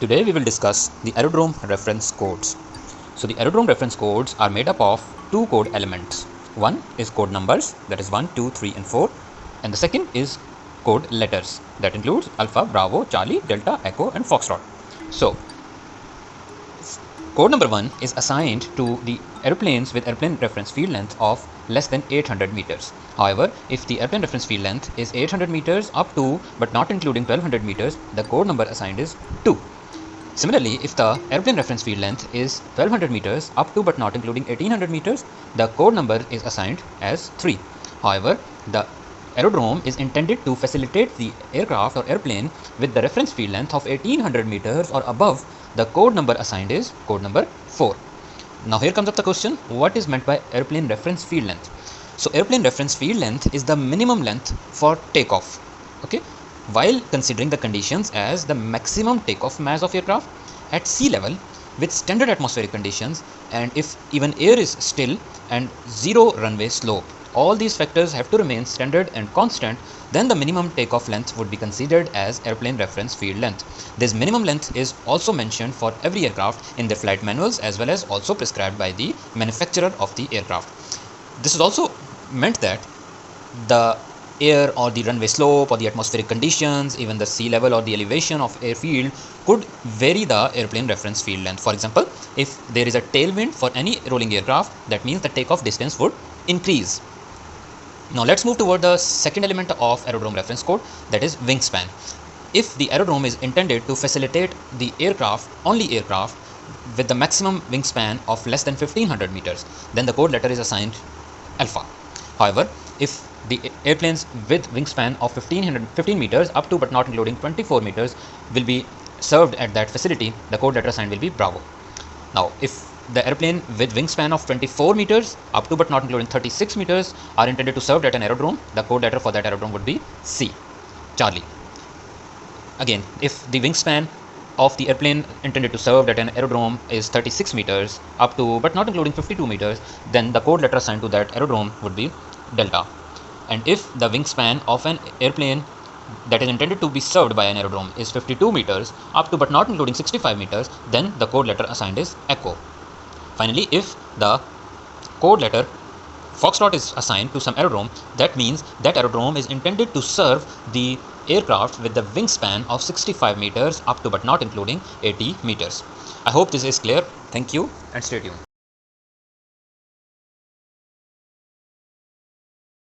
Today we will discuss the aerodrome reference codes. So the aerodrome reference codes are made up of two code elements. One is code numbers, that is 1, 2, 3 and 4, and the second is code letters, that includes Alpha, Bravo, Charlie, Delta, Echo and Foxtrot. So code number 1 is assigned to the aeroplanes with airplane reference field length of less than 800 meters. However, if the airplane reference field length is 800 meters up to but not including 1200 meters, the code number assigned is 2. Similarly, if the airplane reference field length is 1200 meters up to but not including 1800 meters, the code number is assigned as 3. However, the aerodrome is intended to facilitate the aircraft or airplane with the reference field length of 1800 meters or above. The code number assigned is code number 4. Now here comes up the question, what is meant by airplane reference field length? So airplane reference field length is the minimum length for takeoff. Okay, while considering the conditions as the maximum takeoff mass of aircraft at sea level with standard atmospheric conditions, and if even air is still and zero runway slope, all these factors have to remain standard and constant, then the minimum takeoff length would be considered as airplane reference field length. This minimum length is also mentioned for every aircraft in their flight manuals as well as also prescribed by the manufacturer of the aircraft. This is also meant that the air or the runway slope or the atmospheric conditions, even the sea level or the elevation of airfield could vary the airplane reference field length. For example, if there is a tailwind for any rolling aircraft, that means the takeoff distance would increase. Now let's move toward the second element of aerodrome reference code, that is wingspan. If the aerodrome is intended to facilitate the only aircraft with the maximum wingspan of less than 1500 meters, then the code letter is assigned alpha. However, if the airplanes with wingspan of 15 meters up to but not including 24 meters will be served at that facility, the code letter assigned will be Bravo. Now, if the airplane with wingspan of 24 meters up to but not including 36 meters are intended to serve at an aerodrome, the code letter for that aerodrome would be C, Charlie. Again, if the wingspan of the airplane intended to serve at an aerodrome is 36 meters up to but not including 52 meters, then the code letter assigned to that aerodrome would be Delta. And if the wingspan of an airplane that is intended to be served by an aerodrome is 52 meters up to but not including 65 meters, then the code letter assigned is Echo. Finally, if the code letter Foxtrot is assigned to some aerodrome, that means that aerodrome is intended to serve the aircraft with the wingspan of 65 meters up to but not including 80 meters. I hope this is clear. Thank you and stay tuned.